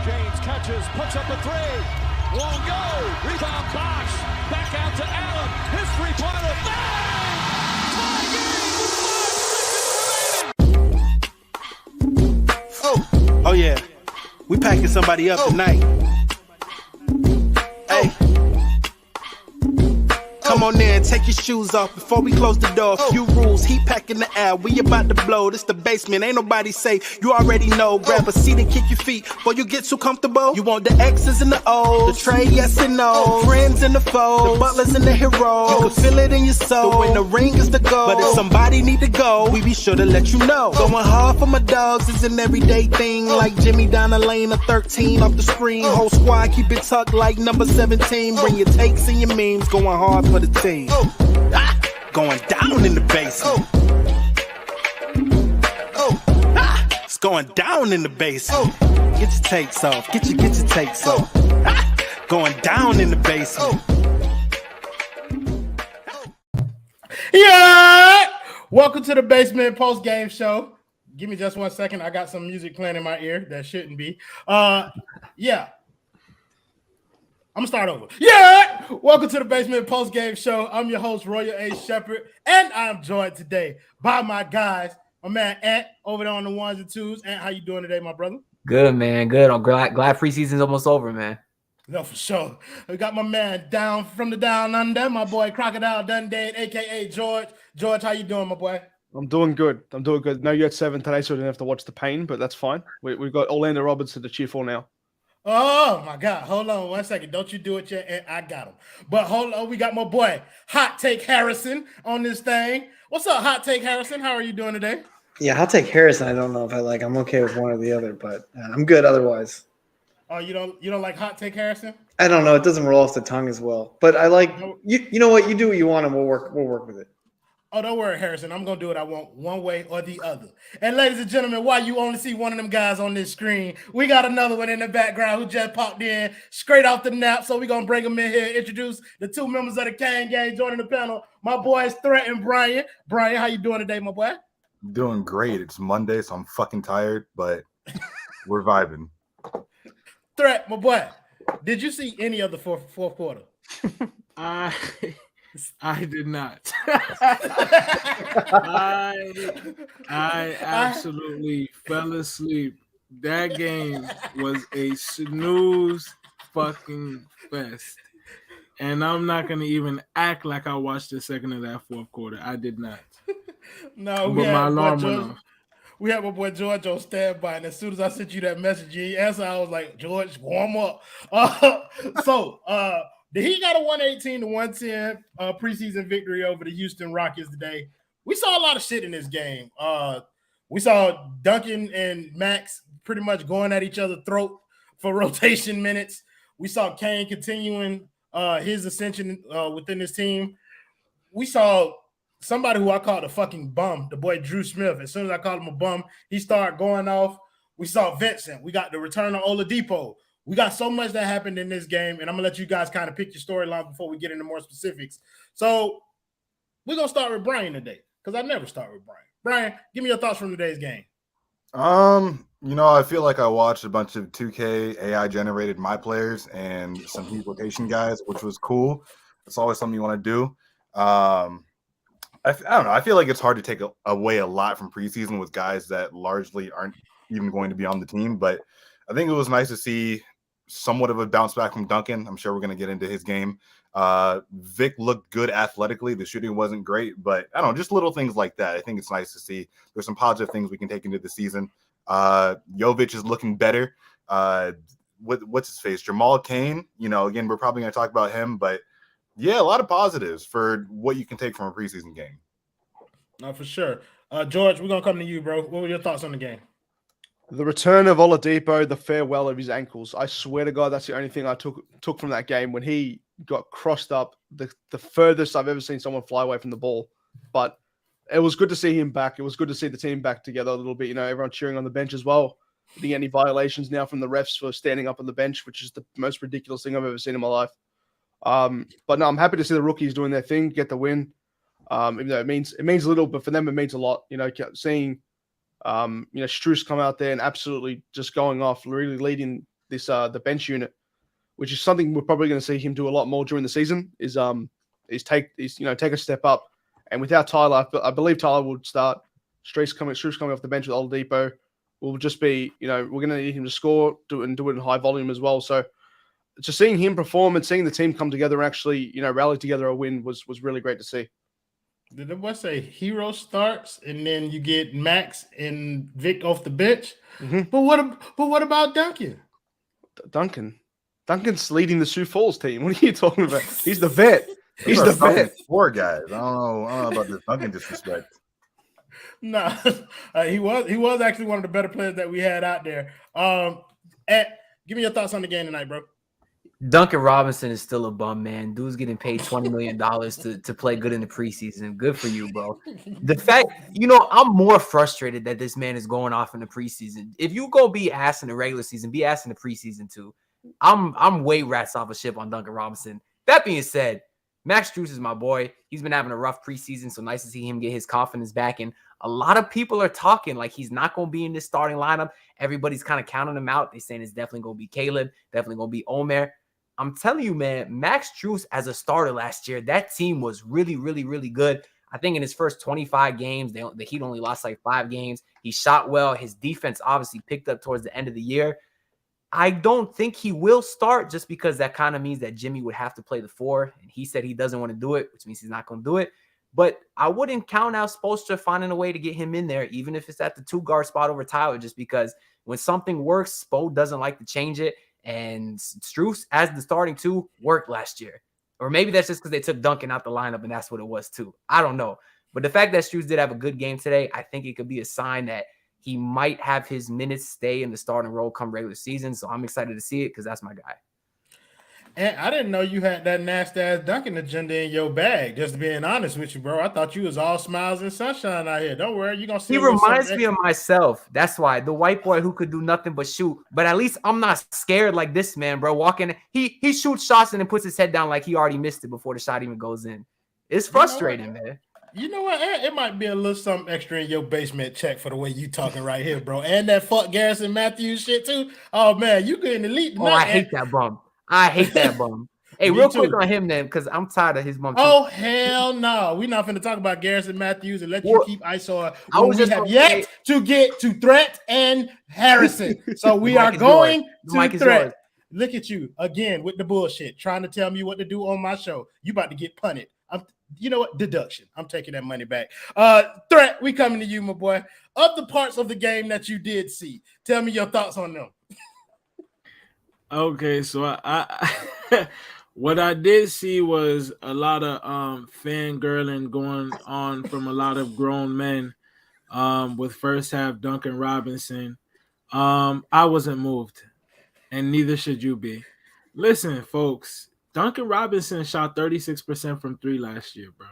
James catches, puts up a three. Won't go. Rebound Bosh. Back out to Allen. His three-pointer. Bang! Tie game with 5 seconds remaining. Oh yeah. We packing somebody up tonight. Hey. Come on in, take your shoes off before we close the door. Few rules, heat packing the air, we about to blow. This the basement, ain't nobody safe, you already know. Grab a seat and kick your feet before you get too comfortable. You want the X's and the O's, the Trey, yes and no. Friends and the foes, the Butlers and the Heroes. You can feel it in your soul, but when the ring is the goal. But if somebody need to go, we be sure to let you know. Going hard for my dogs is an everyday thing. Like Jimmy down the lane of 13 off the screen. Whole squad keep it tucked like number 17. Bring your takes and your memes, going hard for the team. Going down in the basement. It's going down in the basement. Get your takes off. Get your takes off. Going down in the basement. Yeah! Welcome to the Basement Post-Game Show. Give me just 1 second. I got some music playing in my ear that shouldn't be. Yeah. I'm going to start over. Yeah! Welcome to the Basement Post-Game Show. I'm your host, Royal A. Shepherd, and I'm joined today by my guys, my man Ant over there on the ones and twos. Ant, how you doing today, my brother? Good, man. Good. I'm glad preseason's almost over, man. No, for sure. We got my man down from the down under, my boy Crocodile Dundee, a.k.a. George. George, how you doing, my boy? I'm doing good. No Yurtseven today, so I didn't have to watch the pain, but that's fine. We've got Orlando Robinson to cheer for now. Oh, my God. Hold on 1 second. Don't you do it yet. I got him. But hold on. We got my boy, Hot Take Harrison, on this thing. What's up, Hot Take Harrison? How are you doing today? Yeah, Hot Take Harrison. I don't know if I like. I'm okay with one or the other, but I'm good otherwise. Oh, you don't like Hot Take Harrison? I don't know. It doesn't roll off the tongue as well. But I like you know what? You do what you want and we'll work with it. Oh, don't worry, Harrison. I'm going to do what I want one way or the other. And ladies and gentlemen, while you only see one of them guys on this screen, we got another one in the background who just popped in straight off the nap. So we're going to bring him in here, introduce the two members of the Cain gang joining the panel. My boys, Threat and Brian. Brian, how you doing today, my boy? I'm doing great. It's Monday, so I'm fucking tired, but we're vibing. Threat, my boy. Did you see any of the fourth quarter? I did not. I absolutely fell asleep. That game was a snooze fucking fest. And I'm not going to even act like I watched the second of that fourth quarter. I did not. No, but my alarm went off. We had my boy George on standby, and as soon as I sent you that message, he answered. I was like, George, warm up. The Heat got a 118-110 preseason victory over the Houston Rockets today. We saw a lot of shit in this game. We saw Duncan and Max pretty much going at each other's throat for rotation minutes. We saw Cain continuing his ascension within his team. We saw somebody who I called a fucking bum, the boy Drew Smith. As soon as I called him a bum, he started going off. We saw Vincent. We got the return of Oladipo. We got so much that happened in this game, and I'm going to let you guys kind of pick your storyline before we get into more specifics. So we're going to start with Brian today because I never start with Brian. Brian, give me your thoughts from today's game. I feel like I watched a bunch of 2K AI-generated my players and some Heat rotation guys, which was cool. It's always something you want to do. I don't know. I feel like it's hard to take away a lot from preseason with guys that largely aren't even going to be on the team, but I think it was nice to see somewhat of a bounce back from Duncan. I'm sure we're going to get into his game. Vic looked good athletically. The shooting wasn't great, but I don't know, just little things like that. I think it's nice to see. There's some positive things we can take into the season. Jovic is looking better. What's his face? Jamal, Cain. Again, we're probably going to talk about him, but yeah, a lot of positives for what you can take from a preseason game. No, for sure. George, we're going to come to you, bro. What were your thoughts on the game? The return of Oladipo, the farewell of his ankles. I swear to God, that's the only thing I took from that game when he got crossed up, the furthest I've ever seen someone fly away from the ball. But it was good to see him back. It was good to see the team back together a little bit. Everyone cheering on the bench as well. Didn't get any violations now from the refs for standing up on the bench, which is the most ridiculous thing I've ever seen in my life. But no, I'm happy to see the rookies doing their thing, get the win. Even though it means a little, but for them it means a lot. Seeing Strus come out there and absolutely just going off, really leading the bench unit, which is something we're probably going to see him do a lot more during the season. Is take a step up. And without Tyler, I believe Tyler would start. Strus coming off the bench with Oladipo will just be, we're going to need him to score, do it in high volume as well. So just seeing him perform and seeing the team come together and actually, rally together a win was really great to see. Did the boy say Herro starts and then you get Max and Vic off the bench? Mm-hmm. But what about Duncan? Duncan's leading the Sioux Falls team. What are you talking about? He's the vet. He's the vet. Four guys. I don't know about this Duncan disrespect. No, he was actually one of the better players that we had out there. Give me your thoughts on the game tonight, bro. Duncan Robinson is still a bum, man. Dude's getting paid $20 million to play good in the preseason. Good for you, bro. The fact, I'm more frustrated that this man is going off in the preseason. If you go be ass in the regular season, be ass in the preseason too. I'm way rats off a ship on Duncan Robinson. That being said, Max Strus is my boy. He's been having a rough preseason, so nice to see him get his confidence back. And a lot of people are talking like he's not going to be in this starting lineup. Everybody's kind of counting him out. They're saying it's definitely going to be Caleb, definitely going to be Omer. I'm telling you, man, Max Strus as a starter last year, that team was really, really, really good. I think in his first 25 games, the Heat only lost like 5 games. He shot well. His defense obviously picked up towards the end of the year. I don't think he will start just because that kind of means that Jimmy would have to play the 4. And he said he doesn't want to do it, which means he's not going to do it. But I wouldn't count out Spoelstra finding a way to get him in there, even if it's at the 2-guard spot over Tyler, just because when something works, Spo doesn't like to change it. And Strus as the starting 2 worked last year. Or maybe that's just because they took Duncan out the lineup and that's what it was too. I don't know. But the fact that Strus did have a good game today, I think it could be a sign that he might have his minutes stay in the starting role come regular season. So I'm excited to see it because that's my guy. And I didn't know you had that nasty ass Duncan agenda in your bag. Just being honest with you, bro. I thought you was all smiles and sunshine out here. Don't worry, you're gonna see. He reminds me of myself. That's why the white boy who could do nothing but shoot. But at least I'm not scared like this man, bro. Walking, he shoots shots and then puts his head down like he already missed it before the shot even goes in. It's frustrating, man. You know what? It might be a little something extra in your basement check for the way you talking right here, bro. And that fuck Garrison Matthews shit too. Oh man, you getting elite tonight. Oh, I hate that bum. I hate that bum. Hey, real quick on him then, because I'm tired of his bum. Oh, hell no. We're not going to talk about Garrison Matthews and let you keep ISO. We have yet to get to Threat and Harrison. So we are going to Threat. Look at you again with the bullshit, trying to tell me what to do on my show. You about to get punted. You know what? Deduction. I'm taking that money back. Threat, we coming to you, my boy. Of the parts of the game that you did see, tell me your thoughts on them. Okay, so I what I did see was a lot of fangirling going on from a lot of grown men with first half Duncan Robinson. I wasn't moved, and neither should you be. Listen, folks, Duncan Robinson shot 36% from 3 last year, bro.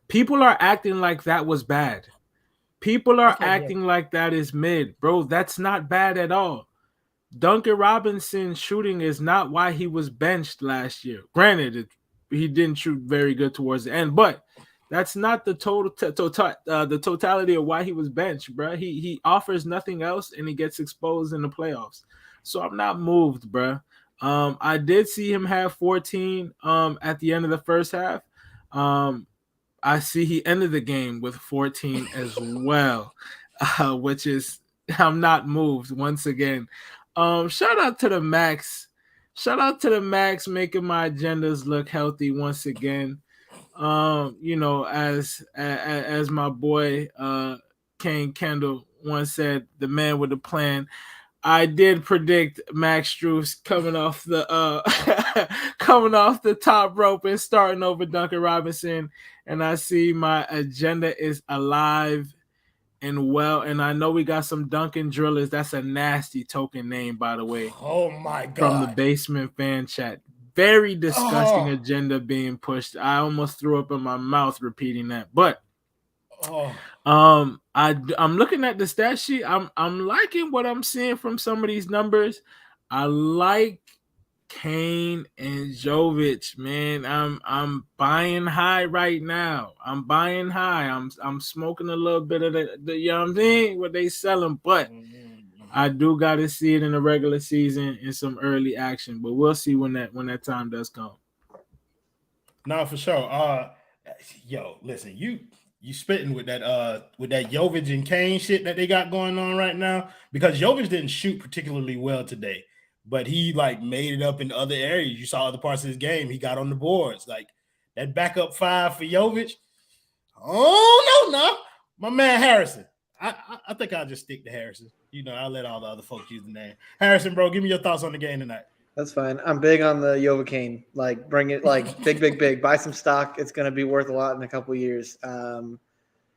People are acting like that was bad. People are acting like that is mid. Bro, that's not bad at all. Duncan Robinson shooting is not why he was benched last year. Granted, he didn't shoot very good towards the end, but that's not the totality of why he was benched, bro. He offers nothing else, and he gets exposed in the playoffs. So I'm not moved, bro. I did see him have 14 at the end of the first half. I see he ended the game with 14 as well, which is I'm not moved once again. Shout out to the Max. Shout out to the Max making my agendas look healthy once again. As my boy Cain Kendall once said, the man with a plan. I did predict Max Strus coming off the top rope and starting over Duncan Robinson, and I see my agenda is alive and well, and I know we got some Duncan drillers. That's a nasty token name, by the way. Oh my god! From the basement fan chat, very disgusting agenda being pushed. I almost threw up in my mouth repeating that, but I'm looking at the stat sheet. I'm liking what I'm seeing from some of these numbers. I like Kane and Jovic, man. I'm buying high right now. I'm buying high. I'm smoking a little bit of the you know what I'm saying, what they selling, but I do got to see it in the regular season in some early action, but we'll see when that time does come. No, for sure. Yo, listen, you spitting with that Jovic and Cain shit that they got going on right now, because Jovic didn't shoot particularly well today, but he like made it up in other areas. You saw other parts of his game. He got on the boards. Like that backup five for Jovic. Oh no, my man Harrison. I think I'll just stick to Harrison. You know, I'll let all the other folks use the name. Harrison, bro, give me your thoughts on the game tonight. That's fine. I'm big on the Jovic Cain. Like, bring it, like, big. Buy some stock. It's going to be worth a lot in a couple of years.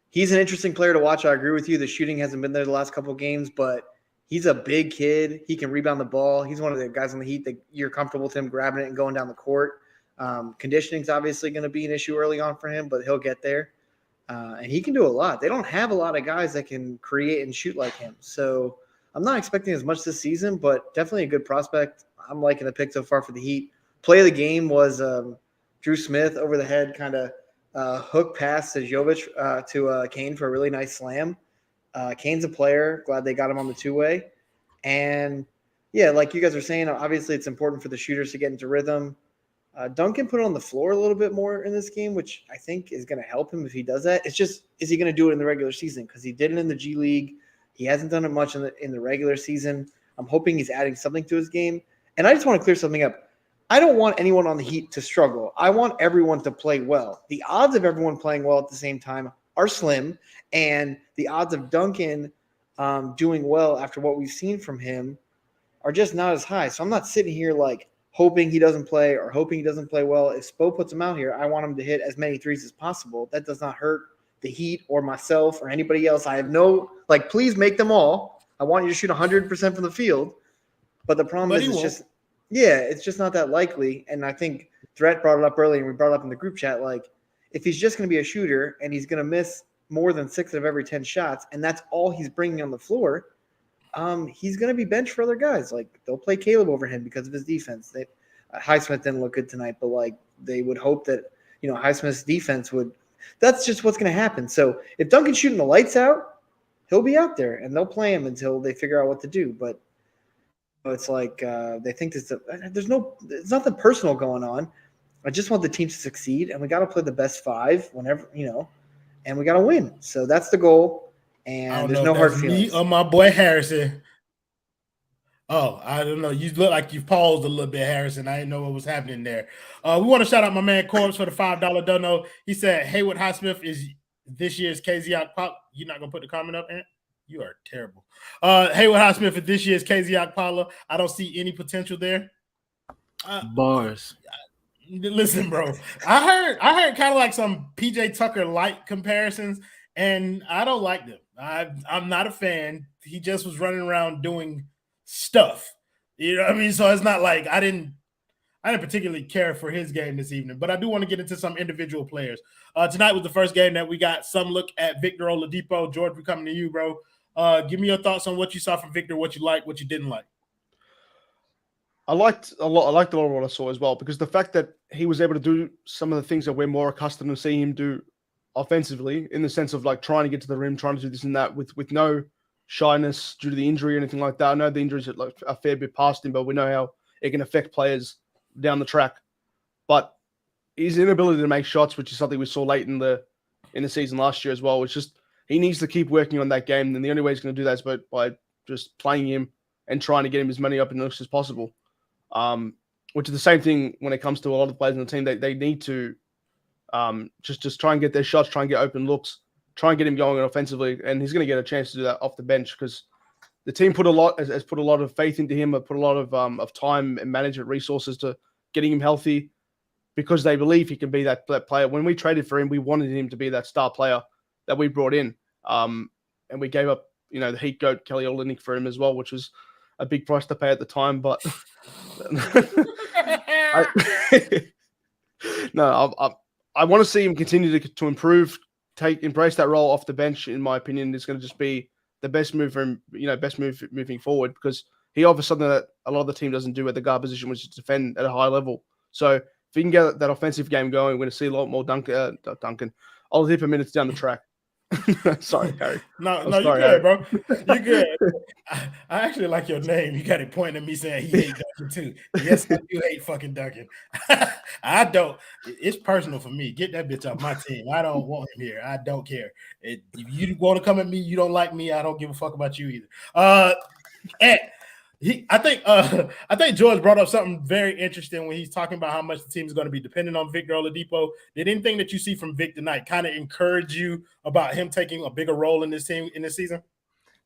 He's an interesting player to watch. I agree with you. The shooting hasn't been there the last couple of games, but he's a big kid. He can rebound the ball. He's one of the guys on the Heat that you're comfortable with him grabbing it and going down the court. Conditioning is obviously going to be an issue early on for him, but he'll get there. And he can do a lot. They don't have a lot of guys that can create and shoot like him. So I'm not expecting as much this season, but definitely a good prospect. I'm liking the pick so far for the Heat. Play of the game was Drew Smith over the head, kind of hook pass to Jovic to Cain for a really nice slam. Cain's a player. Glad they got him on the two-way. And, yeah, like you guys are saying, obviously it's important for the shooters to get into rhythm. Duncan put it on the floor a little bit more in this game, which I think is going to help him if he does that. It's just, is he going to do it in the regular season? Because he did it in the G League. He hasn't done it much in the regular season. I'm hoping he's adding something to his game. And I just want to clear something up. I don't want anyone on the Heat to struggle. I want everyone to play well. The odds of everyone playing well at the same time are slim, and the odds of Duncan doing well after what we've seen from him are just not as high. So I'm not sitting here like hoping he doesn't play or hoping he doesn't play well. If Spo puts him out here, I want him to hit as many threes as possible. That does not hurt the Heat or myself or anybody else. I have no – like, please make them all. I want you to shoot 100% from the field. But the problem is it's just not that likely. And I think Threat brought it up earlier, and we brought it up in the group chat. Like, if he's just going to be a shooter and he's going to miss more than 6 out of every 10 shots, and that's all he's bringing on the floor, he's going to be benched for other guys. Like, they'll play Caleb over him because of his defense. Highsmith didn't look good tonight, but, like, they would hope that, you know, Highsmith's defense would – that's just what's going to happen. So if Duncan's shooting the lights out, he'll be out there, and they'll play him until they figure out what to do. But it's like they think there's nothing personal going on. I just want the team to succeed, and we got to play the best 5 whenever, you know, and we got to win. So that's the goal, and there's no hard feelings. Me or my boy Harrison. Oh, I don't know. You look like you've paused a little bit, Harrison. I didn't know what was happening there. We want to shout out my man Corbs for the $5 dono. He said Haywood Highsmith is this year's KZ Pop. You're not going to put the comment up, Ant? You are terrible. Haywood Highsmith for this year's KZ Okpala. I don't see any potential there. Bars. Listen, bro. I heard kind of like some PJ Tucker light comparisons, and I don't like them. I'm not a fan. He just was running around doing stuff. You know what I mean? So it's not like I didn't particularly care for his game this evening, but I do want to get into some individual players. Tonight was the first game that we got some look at Victor Oladipo. George, we're coming to you, bro. Give me your thoughts on what you saw from Victor, what you liked, what you didn't like. I liked a lot of what I saw as well, because the fact that he was able to do some of the things that we're more accustomed to seeing him do offensively, in the sense of like trying to get to the rim, trying to do this and that with no shyness due to the injury or anything like that. I know the injuries are like a fair bit past him, but we know how it can affect players down the track. But his inability to make shots, which is something we saw late in the season last year as well, which just he needs to keep working on that game. And the only way he's going to do that is by just playing him and trying to get him as many open looks as possible. Which is the same thing when it comes to a lot of the players in the team. They need to just try and get their shots, try and get open looks, try and get him going offensively. And he's going to get a chance to do that off the bench, because the team has put a lot of faith into him, put a lot of time and management resources to getting him healthy, because they believe he can be that player. When we traded for him, we wanted him to be that star player that we brought in. And we gave up, the Heat GOAT Kelly Olynyk for him as well, which was a big price to pay at the time. But I want to see him continue to improve, embrace that role off the bench. In my opinion, is going to just be the best move for him, best move moving forward, because he offers something that a lot of the team doesn't do at the guard position, which is defend at a high level. So if he can get that offensive game going, we're going to see a lot more Duncan Oladipo minutes down the track. Sorry, Harry. No, I'm no, you sorry, good, Harry. bro. You good. I actually like your name. You got it pointing at me saying he hate Duncan too. Yes, I do hate fucking Duncan. I don't. It's personal for me. Get that bitch off my team. I don't want him here. I don't care. If you want to come at me, you don't like me. I don't give a fuck about you either. And I think George brought up something very interesting when he's talking about how much the team is going to be dependent on Victor Oladipo. Did anything that you see from Vic tonight kind of encourage you about him taking a bigger role in this team in this season?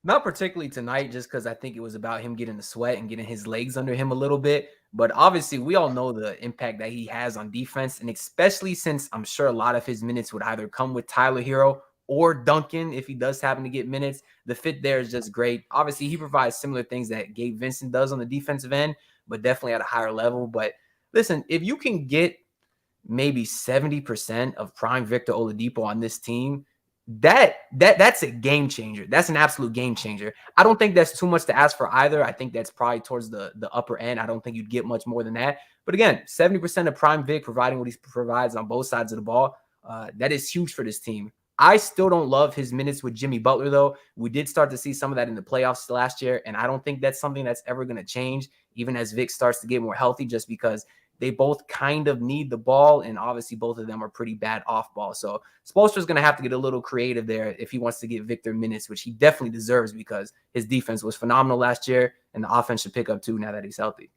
Not particularly tonight, just because I think it was about him getting the sweat and getting his legs under him a little bit. But obviously, we all know the impact that he has on defense, and especially since I'm sure a lot of his minutes would either come with Tyler Herro or Duncan if he does happen to get minutes. The fit there is just great. Obviously, he provides similar things that Gabe Vincent does on the defensive end, but definitely at a higher level. But listen, if you can get maybe 70% of prime Victor Oladipo on this team, that's a game changer. That's an absolute game changer. I don't think that's too much to ask for either. I think that's probably towards the upper end. I don't think you'd get much more than that. But again, 70% of prime Vic providing what he provides on both sides of the ball, that is huge for this team. I still don't love his minutes with Jimmy Butler, though. We did start to see some of that in the playoffs last year, and I don't think that's something that's ever going to change, even as Vic starts to get more healthy, just because they both kind of need the ball, and obviously both of them are pretty bad off ball. So Spoelstra is going to have to get a little creative there if he wants to get Victor minutes, which he definitely deserves because his defense was phenomenal last year, and the offense should pick up too now that he's healthy.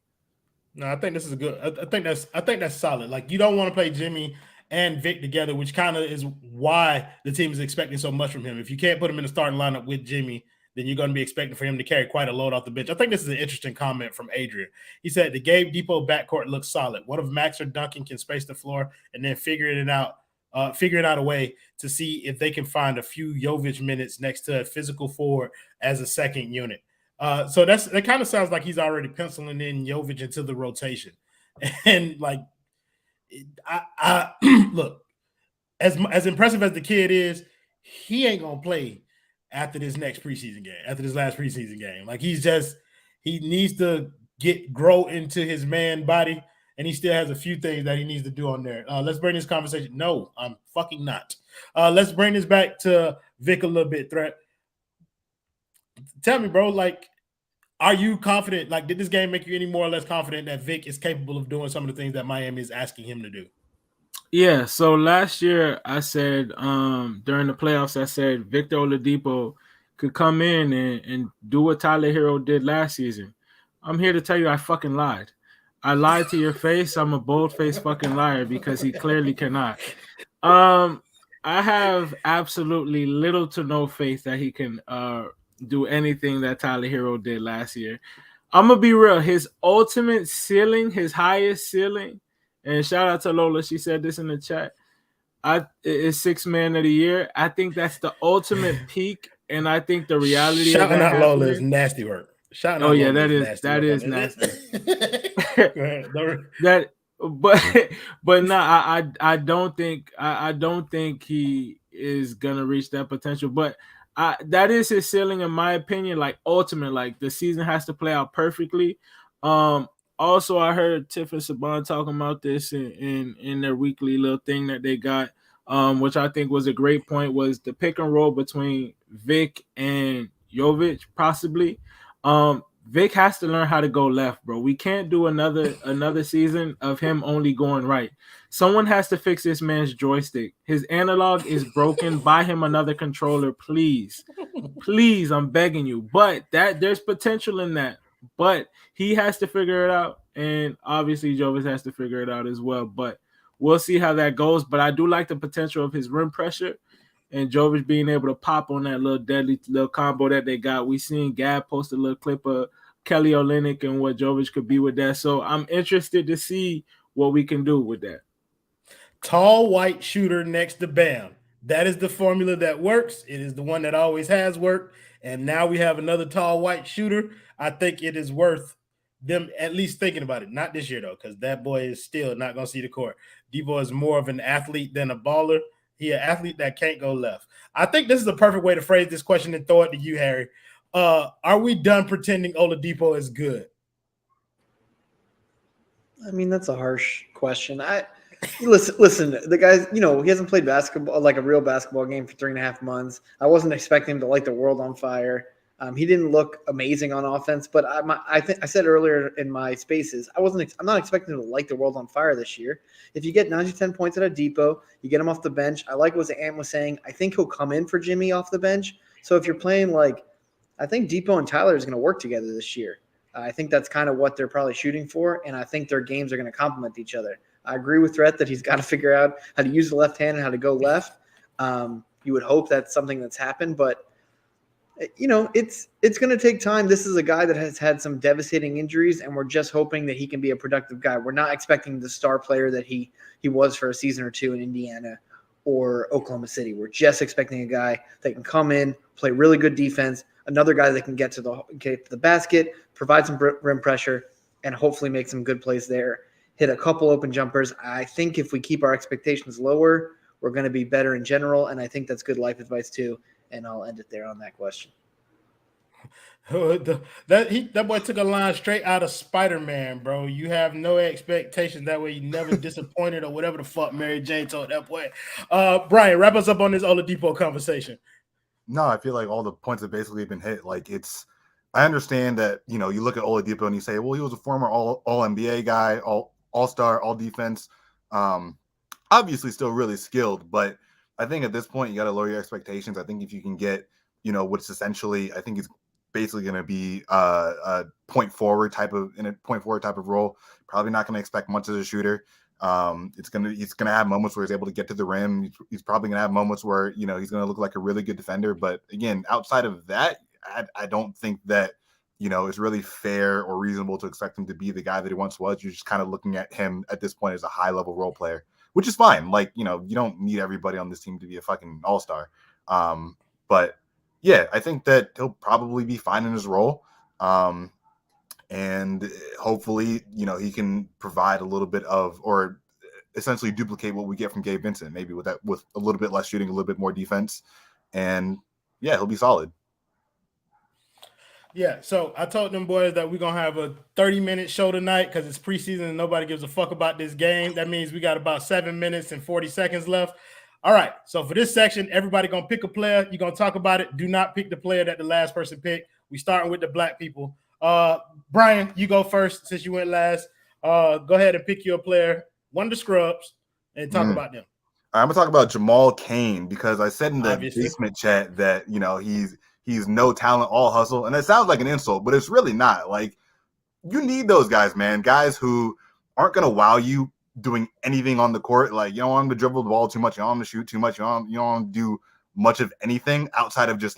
No, I think this is a good. I think that's solid. Like, you don't want to play Jimmy and Vic together, which kind of is why the team is expecting so much from him. If you can't put him in the starting lineup with Jimmy, then you're going to be expecting for him to carry quite a load off the bench. I think this is an interesting comment from Adrian. He said the Gabe Depot backcourt looks solid. What if Max or Duncan can space the floor and then figuring out a way to see if they can find a few Jovic minutes next to a physical forward as a second unit. So that kind of sounds like he's already penciling in Jovic into the rotation. And like, I look, as impressive as the kid is, he ain't gonna play after this last preseason game. Like, he needs to grow into his man body, and he still has a few things that he needs to do on there. Let's bring this conversation. No, I'm fucking not. Let's bring this back to Vic a little bit. Threat. Tell me, bro, like, are you confident? Like, did this game make you any more or less confident that Vic is capable of doing some of the things that Miami is asking him to do? Yeah, so last year I said during the playoffs, I said Victor Oladipo could come in and do what Tyler Herro did last season. I'm here to tell you I fucking lied. I lied to your face. I'm a bold-faced fucking liar because he clearly cannot. I have absolutely little to no faith that he can do anything that Tyler Herro did last year. I'm going to be real. His ultimate ceiling, his highest ceiling, and shout out to Lola, she said this in the chat, is Sixth Man of the Year. I think that's the ultimate peak, and I think the reality of that out Lola is nasty work. Oh yeah, that is nasty. But no, I don't think he is gonna reach that potential. But that is his ceiling, in my opinion. Like, ultimate, like, the season has to play out perfectly. Also, I heard Tiff and Saban talking about this in their weekly little thing that they got, which I think was a great point, was the pick and roll between Vic and Jovic, possibly. Vic has to learn how to go left, bro. We can't do another season of him only going right. Someone has to fix this man's joystick. His analog is broken. Buy him another controller, please. Please, I'm begging you. But there's potential in that. But he has to figure it out, and obviously Jovic has to figure it out as well. But we'll see how that goes. But I do like the potential of his rim pressure and Jovic being able to pop on that little deadly little combo that they got. We seen Gabe post a little clip of Kelly Olynyk and what Jovic could be with that. So I'm interested to see what we can do with that. Tall white shooter next to Bam. That is the formula that works. It is the one that always has worked. And now we have another tall white shooter. I think it is worth them at least thinking about it. Not this year, though, because that boy is still not going to see the court. Debo is more of an athlete than a baller. He an athlete that can't go left. I think this is the perfect way to phrase this question and throw it to you, Harry. Are we done pretending Oladipo is good? I mean, that's a harsh question. Listen. The guy's, he hasn't played basketball, like a real basketball game, for 3.5 months. I wasn't expecting him to light the world on fire. He didn't look amazing on offense, but I think I said earlier in my spaces, I'm not expecting him to light the world on fire this year. If you get 9 to 10 points at a depot, you get him off the bench. I like what Ant was saying. I think he'll come in for Jimmy off the bench. So if you're playing I think Depot and Tyler is going to work together this year. I think that's kind of what they're probably shooting for, and I think their games are going to complement each other. I agree with Rhett that he's got to figure out how to use the left hand and how to go left. You would hope that's something that's happened, but it's going to take time. This is a guy that has had some devastating injuries, and we're just hoping that he can be a productive guy. We're not expecting the star player that he was for a season or two in Indiana or Oklahoma City. We're just expecting a guy that can come in, play really good defense, another guy that can get to the basket, provide some rim pressure, and hopefully make some good plays there. Hit a couple open jumpers. I think if we keep our expectations lower, we're going to be better in general, and I think that's good life advice too. And I'll end it there on that question. That boy took a line straight out of Spider-Man, bro. You have no expectations. That way you never disappointed or whatever the fuck Mary Jane told that boy. Brian, wrap us up on this Oladipo conversation. No, I feel like all the points have basically been hit. I understand that, you look at Oladipo and you say, well, he was a former all NBA guy, all-star, all defense. Obviously still really skilled, but I think at this point, you got to lower your expectations. I think if you can get, what's essentially, I think it's basically going to be a point forward type of role. Probably not going to expect much as a shooter. He's going to have moments where he's able to get to the rim. He's probably going to have moments where, he's going to look like a really good defender. But again, outside of that, I don't think that, it's really fair or reasonable to expect him to be the guy that he once was. You're just kind of looking at him at this point as a high level role player, which is fine. You don't need everybody on this team to be a fucking all-star. But yeah, I think that he'll probably be fine in his role. And hopefully, he can provide a little bit of, or essentially duplicate what we get from Gabe Vincent, maybe with a little bit less shooting, a little bit more defense. And yeah, he'll be solid. Yeah, so I told them boys that we're going to have a 30-minute show tonight because it's preseason and nobody gives a fuck about this game. That means we got about 7 minutes and 40 seconds left. All right, so for this section, everybody going to pick a player. You're going to talk about it. Do not pick the player that the last person picked. We starting with the black people. Brian, you go first since you went last. Go ahead and pick your player, one of the scrubs, and talk about them. I'm going to talk about Jamal Cain because I said in the basement chat that, he's no talent, all hustle. And it sounds like an insult, but it's really not. You need those guys, man. Guys who aren't going to wow you doing anything on the court. You don't want them to dribble the ball too much. You don't want them to shoot too much. You don't want to do much of anything outside of just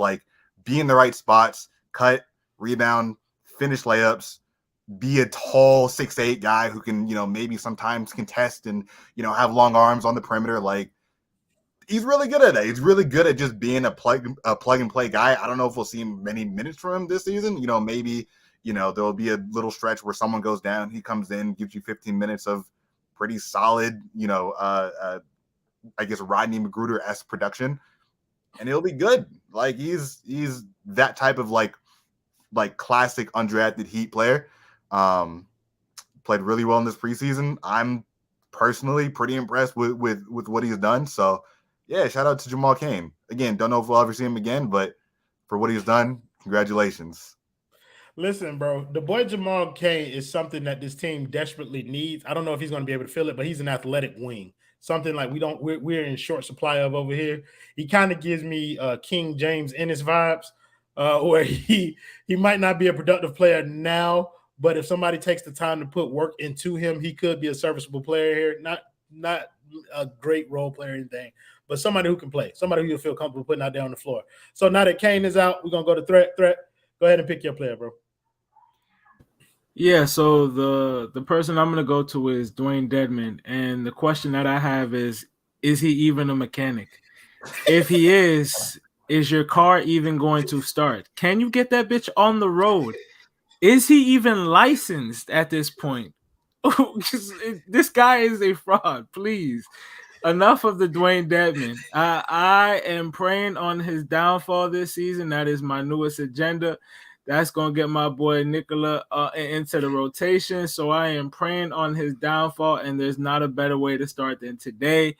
be in the right spots, cut, rebound, finish layups, be a tall 6'8" guy who can, maybe sometimes contest and, have long arms on the perimeter. He's really good at that. He's really good at just being a plug and play guy. I don't know if we'll see many minutes from him this season. Maybe, there'll be a little stretch where someone goes down. He comes in, gives you 15 minutes of pretty solid, I guess Rodney Magruder-esque production, and it'll be good. He's that type of classic undrafted Heat player. Played really well in this preseason. I'm personally pretty impressed with what he's done. So yeah, shout out to Jamal Cain. Again, don't know if we'll ever see him again, but for what he's done, congratulations. Listen, bro, the boy Jamal Cain is something that this team desperately needs. I don't know if he's going to be able to fill it, but he's an athletic wing. Something we're in short supply of over here. He kind of gives me King James Ennis vibes, where he might not be a productive player now, but if somebody takes the time to put work into him, he could be a serviceable player here. Not a great role player or anything, but somebody who can play, somebody who you'll feel comfortable putting out there on the floor. So now that Cain is out, we're going to go to Threat. Go ahead and pick your player, bro. Yeah, so the person I'm going to go to is Dewayne Dedmon, and the question that I have is he even a mechanic? If he is your car even going to start? Can you get that bitch on the road? Is he even licensed at this point? This guy is a fraud, please. Enough of the Dewayne Dedmon. I am praying on his downfall this season. That is my newest agenda. That's going to get my boy Nikola into the rotation. So I am praying on his downfall, and there's not a better way to start than today.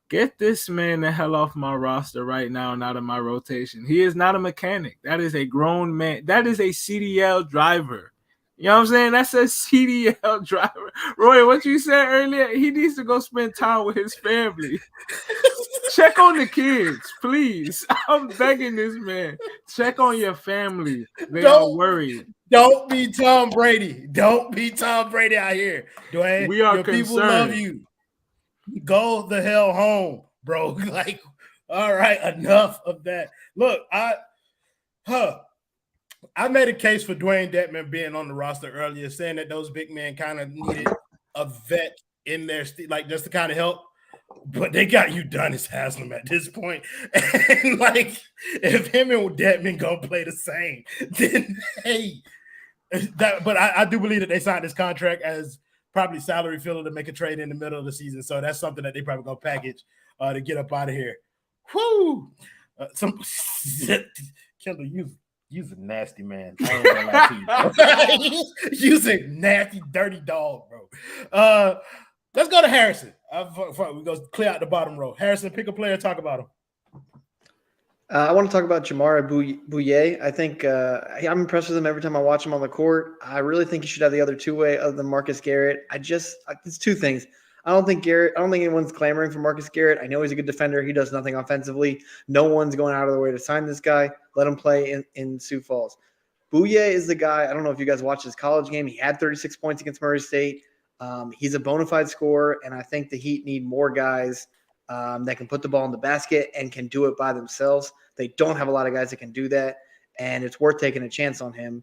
Get this man the hell off my roster right now and out of my rotation. He is not a mechanic. That is a grown man. That is a CDL driver. You know what I'm saying? That's a CDL driver. Roy, what you said earlier, he needs to go spend time with his family. Check on the kids, please. I'm begging this man. Check on your family. They are worried. Don't be Tom Brady. Don't be Tom Brady out here. Dwayne, We are your concerned. people love you. Go the hell home, bro. Like, all right, enough of that. Look, I made a case for Dewayne Dedmon being on the roster earlier, saying that those big men kind of needed a vet in there, like just to kind of help. But they got Udonis Haslem at this point. And like, if him and Dedmon gonna play the same, then hey, but I do believe that they signed this contract as probably salary filler to make a trade in the middle of the season. So that's something that they probably gonna package to get up out of here. Whoo! Kendall, you's a nasty man. I ain't gonna lie to you. You's a nasty, dirty dog, bro. Let's go to Harrison. We go clear out the bottom row. Harrison, pick a player, talk about him. I want to talk about Jamar Bouye. I think I'm impressed with him every time I watch him on the court. I really think he should have the other two-way other than Marcus Garrett. It's two things. I don't think anyone's clamoring for Marcus Garrett. I know he's a good defender. He does nothing offensively. No one's going out of their way to sign this guy. Let him play in Sioux Falls. Bouye is the guy. I don't know if you guys watched his college game. He had 36 points against Murray State. He's a bona fide scorer, and I think the Heat need more guys that can put the ball in the basket and can do it by themselves. They don't have a lot of guys that can do that, and it's worth taking a chance on him.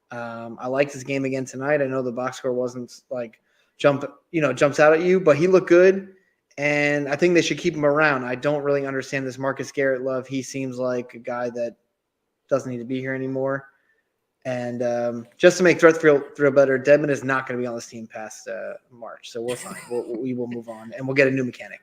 I liked his game again tonight. I know the box score wasn't like jumps out at you, but he looked good, and I think they should keep him around. I don't really understand this Marcus Garrett love. He seems like a guy that doesn't need to be here anymore. And just to make threat feel better, Dedmon is not going to be on this team past March, so we're fine. We will move on, and we'll get a new mechanic.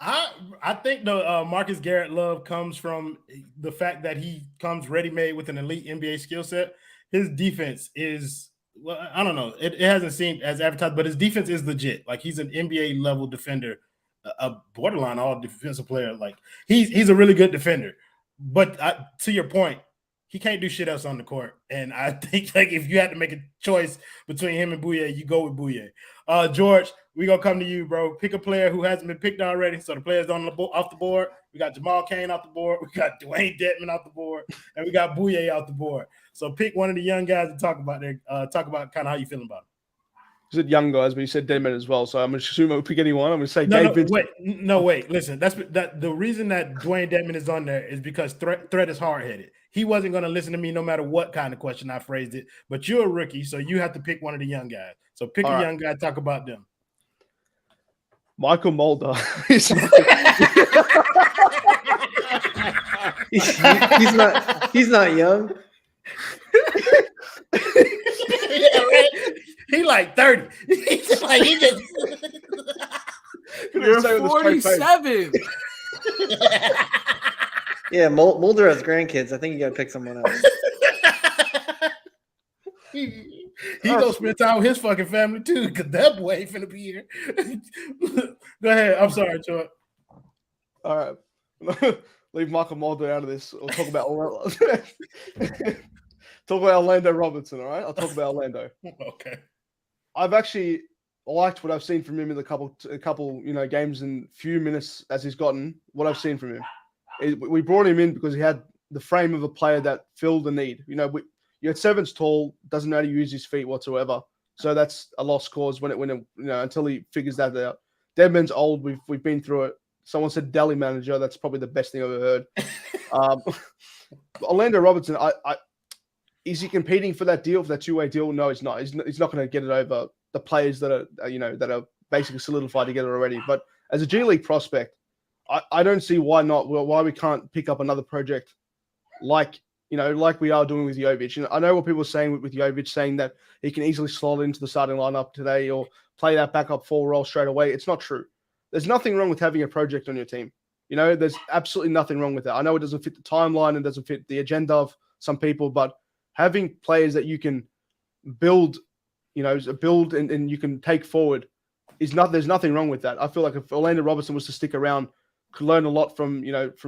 I think the Marcus Garrett love comes from the fact that he comes ready-made with an elite NBA skill set. His defense is, well, I don't know. It hasn't seemed as advertised, but his defense is legit. Like, he's an NBA-level defender, a borderline all-defensive player. Like, he's a really good defender. But to your point, he can't do shit else on the court. And I think, like, if you had to make a choice between him and Bouye, you go with Bouye. George, we're going to come to you, bro. Pick a player who hasn't been picked already. So the players off the board. We got Jamal Cain off the board. We got Dewayne Dedmon off the board. And we got Bouye off the board. So pick one of the young guys to talk about kind of how you feeling about him. You said young guys, but you said Dedmon as well. So I'm assuming we'll pick anyone. I'm going to say Gabe. Wait. Listen, the reason that Dewayne Dedmon is on there is because Threat is hard-headed. He wasn't going to listen to me no matter what kind of question I phrased it. But you're a rookie, so you have to pick one of the young guys. So pick a young guy, talk about them. Michael Mulder. he's not young. Yeah, right? He like 30. He's like You're 47. Yeah, Mulder has grandkids. I think you got to pick someone else. He gonna spend time with his fucking family too, because that boy ain't finna be here. Go ahead. I'm sorry, Troy. All right. Leave Michael Mulder out of this. We'll talk about Orlando Robinson, all right? I'll talk about Orlando. Okay. I've actually liked what I've seen from him in a couple games and few minutes as he's gotten what I've seen from him. We brought him in because he had the frame of a player that filled the need. Yurtseven's tall, doesn't know how to use his feet whatsoever. So that's a lost cause until he figures that out. Dedmon's old. We've been through it. Someone said deli manager. That's probably the best thing I've ever heard. Orlando Robinson, is he competing for that deal, for that two-way deal? No, he's not. He's not going to get it over the players that are basically solidified to get it already. But as a G League prospect, I don't see why we can't pick up another project like we are doing with Jovic. And I know what people are saying with Jovic, saying that he can easily slot into the starting lineup today or play that backup 4 role straight away. It's not true. There's nothing wrong with having a project on your team. There's absolutely nothing wrong with that. I know it doesn't fit the timeline and doesn't fit the agenda of some people, but having players that you can build, and you can take forward there's nothing wrong with that. I feel like if Orlando Robinson was to stick around, could learn a lot from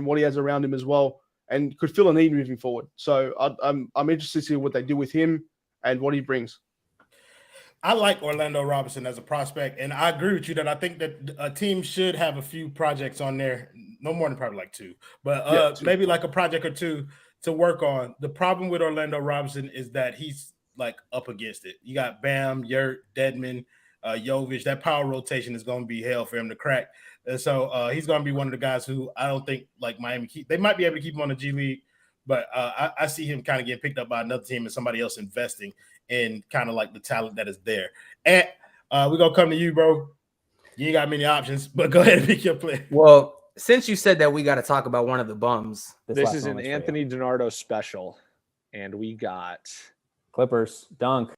what he has around him as well, and could fill a need moving forward. So I'm interested to see what they do with him and what he brings. I like Orlando Robinson as a prospect, and I agree with you that I think that a team should have a few projects on there, no more than probably like two, but two. Maybe like a project or two to work on. The problem with Orlando Robinson is that he's like up against it. You got Bam, Yurt, Dedmon, Jovic. That power rotation is going to be hell for him to crack. And so he's going to be one of the guys who I don't think like Miami they might be able to keep him on the G League, but I see him kind of getting picked up by another team and somebody else investing in kind of like the talent that is there. And we're going to come to you, bro. You ain't got many options, but go ahead and pick your player. Well, since you said that, we got to talk about one of the bums. This is an Anthony DiNardo special, and we got Clippers, Dunk.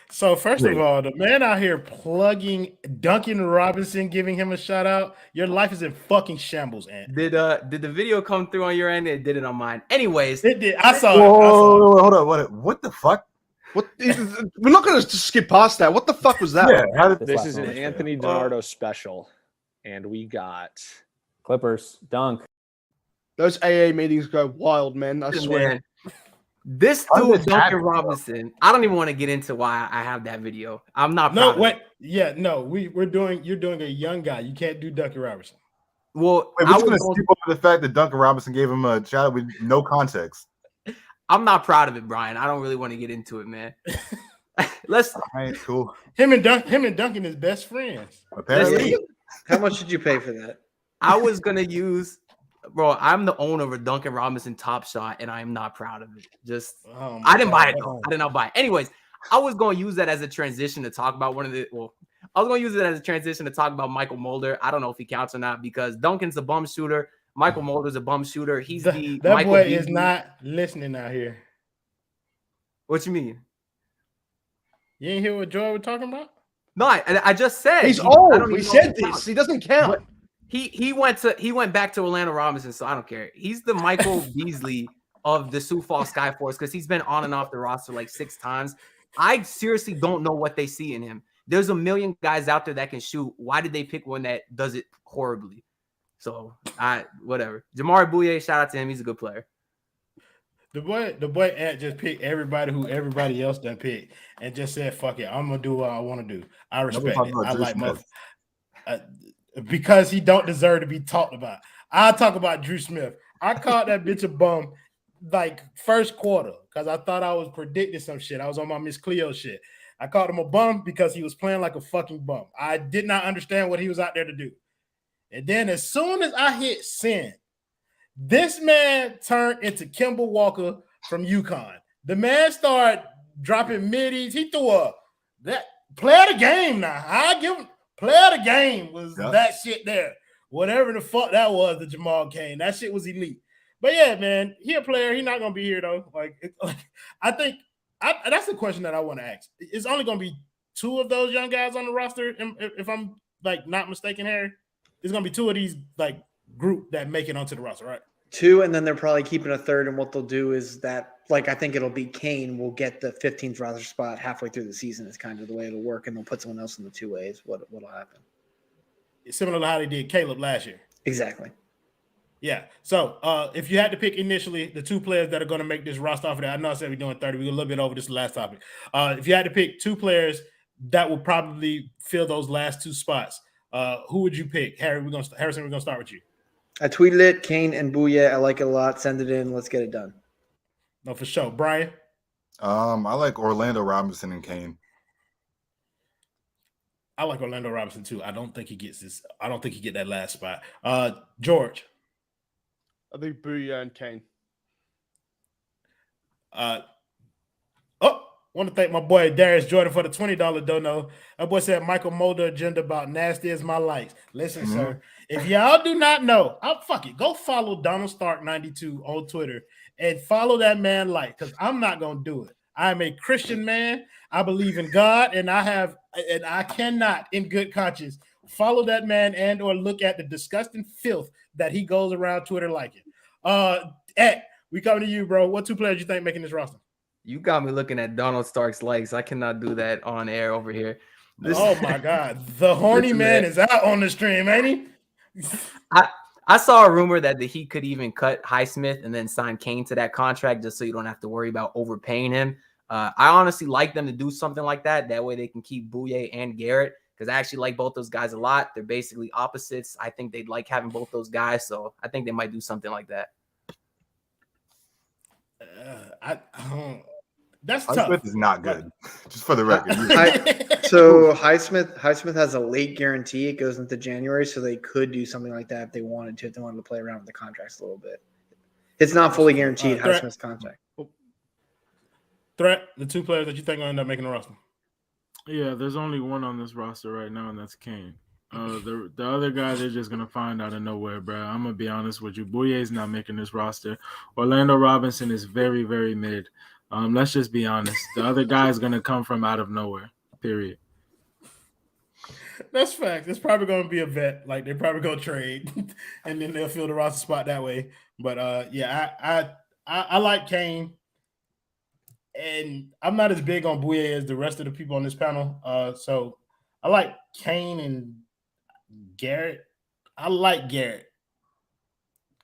So first of all, the man out here plugging Duncan Robinson, giving him a shout out. Your life is in fucking shambles, Ant. Did the video come through on your end? It did it on mine. Anyways, it did. I saw it. Whoa, hold on. What the fuck? We're not going to skip past that. What the fuck was that? Yeah, this is an Anthony DiNardo special, and we got Clippers, Dunk. Those AA meetings go wild, man. I swear. Man, this dude, Duncan Robinson, I don't even want to get into why I have that video. I'm not proud of it. You're doing a young guy. You can't do Duncan Robinson. Well, we're just going to skip over the fact that Duncan Robinson gave him a shout out with no context. I'm not proud of it, Brian. I don't really want to get into it, man. Let's. All right, cool. Him and Duncan is best friends. Apparently. How much did you pay for that? I was gonna use, bro. I'm the owner of a Duncan Robinson Top Shot, and I am not proud of it. I didn't buy it though. I did not buy it. Anyways, I was gonna use that as a transition to talk about I was gonna use it as a transition to talk about Michael Mulder. I don't know if he counts or not because Duncan's a bum shooter. Michael Mulder's a bum shooter. He's that Michael boy Beasley. Is not listening out here. What you mean? You ain't hear what Joy was talking about? No, I just said he's old. We said this. He doesn't count. But he went back to Orlando Robinson, so I don't care. He's the Michael Beasley of the Sioux Falls Skyforce because he's been on and off the roster like 6 times. I seriously don't know what they see in him. There's a million guys out there that can shoot. Why did they pick one that does it horribly? So whatever. Jamari Bouye, shout out to him. He's a good player. The boy Ant just picked everybody who everybody else done picked and just said, "Fuck it, I'm gonna do what I want to do." I respect it. I like my because he don't deserve to be talked about. I'll talk about Drew Smith. I called that bitch a bum like first quarter because I thought I was predicting some shit. I was on my Miss Cleo shit. I called him a bum because he was playing like a fucking bum. I did not understand what he was out there to do. And then as soon as I hit send, this man turned into Kemba Walker from UConn. The man started dropping middies. He threw that play of the game now. I give him play of the game was that shit there. Whatever the fuck that was, the Jamal Cain. That shit was elite. But yeah, man, he a player. He not gonna be here though. I think that's the question that I want to ask. It's only gonna be 2 of those young guys on the roster, if I'm like not mistaken, Harry. There's gonna be 2 of these like group that make it onto the roster, right? 2, and then they're probably keeping a third. And what they'll do is that, like, I think it'll be Cain will get the 15th roster spot halfway through the season. Is kind of the way it'll work, and they'll put someone else in the 2 ways. What'll happen? It's similar to how they did Caleb last year. Exactly. Yeah. So if you had to pick initially the 2 players that are going to make this roster off of that, I know I said we're doing 30. We're a little bit over this last topic. If you had to pick 2 players that will probably fill those last 2 spots, who would you pick? Harrison, we're gonna start with you. I tweeted it, Cain and Bouye. I like it a lot. Send it in. Let's get it done. No, for sure. Brian? I like Orlando Robinson and Cain. I like Orlando Robinson too. I don't think he gets this. I don't think he get that last spot. George? I think Bouye and Cain. Want to thank my boy Darius Jordan for the $20 dono. That boy said Michael Mulder agenda about nasty as my likes. Listen, sir, if y'all do not know, go follow Donald Stark 92 on Twitter and follow that man because I'm not gonna do it. I am a Christian man. I believe in God, and I cannot, in good conscience, follow that man and or look at the disgusting filth that he goes around Twitter liking. we coming to you, bro. What 2 players you think making this roster? You got me looking at Donald Stark's legs. I cannot do that on air over here. Oh my God, the horny man is out on the stream, ain't he? I saw a rumor that the Heat could even cut Highsmith and then sign Cain to that contract just so you don't have to worry about overpaying him. I honestly like them to do something like that. That way they can keep Bouye and Garrett because I actually like both those guys a lot. They're basically opposites. I think they'd like having both those guys, so I think they might do something like that. That's tough. Highsmith is not good, just for the record. So Highsmith has a late guarantee. It goes into January, so they could do something like that if they wanted to. If they wanted to play around with the contracts a little bit, it's not fully guaranteed. Highsmith's contract. Threat, the 2 players that you think will end up making the roster. Yeah, there's only one on this roster right now, and that's Cain. The other guy, they're just going to find out of nowhere, bro. I'm going to be honest with you. Bouye's not making this roster. Orlando Robinson is very, very mid. Let's just be honest. The other guy is going to come from out of nowhere, period. That's fact. It's probably going to be a vet. Like, they're probably going to trade, and then they'll fill the roster spot that way. But, yeah, I like Cain. And I'm not as big on Bouye as the rest of the people on this panel. So I like Cain and Garrett. I like Garrett.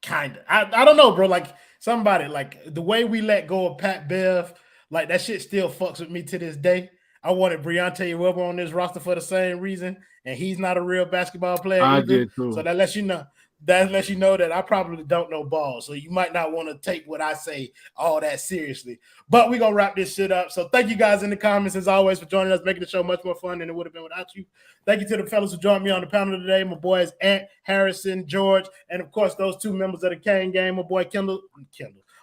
Kind of. I don't know, bro. Like somebody, like the way we let go of Pat Bev, like that shit still fucks with me to this day. I wanted Briante Weber on this roster for the same reason, and he's not a real basketball player I either. did too. So that lets you know. That lets you know that I probably don't know ball. So you might not want to take what I say all that seriously. But we're going to wrap this shit up. So thank you guys in the comments, as always, for joining us, making the show much more fun than it would have been without you. Thank you to the fellas who joined me on the panel today. My boys, Ant, Harrison, George, and, of course, those 2 members of the Cain game, my boy Kendall.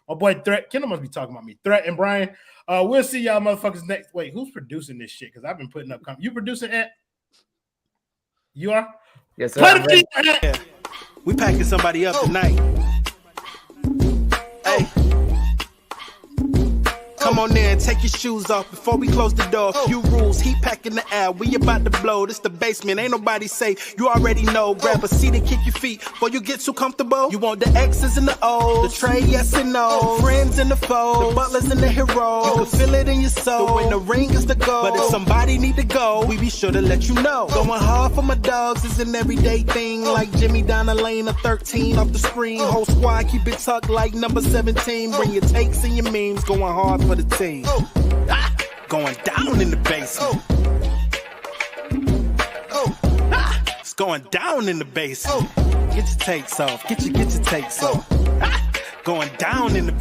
My boy Threat. Kendall must be talking about me. Threat and Brian. We'll see y'all motherfuckers next. Wait, who's producing this shit? Because I've been putting up comments. You producing, Ant? You are? Yes, sir. Play the beat, Ant. We packing somebody up tonight. Hey. Come on in, take your shoes off before we close the door. Few rules, heat packing the air. We about to blow. This the basement, ain't nobody safe. You already know. Grab a seat and kick your feet before you get too comfortable. You want the X's and the O's, the Trey, yes and no, friends and the foes, the Butlers and the Herro. You can feel it in your soul. The win, the ring is the goal. But if somebody need to go, we be sure to let you know. Going hard for my dogs is an everyday thing. Like Jimmy down the lane of 13 off the screen. Whole squad keep it tucked like number 17. Bring your takes and your memes. Going hard for the team. Going down in the basement. It's going down in the basement. Get your takes off. Get your takes off. Going down in the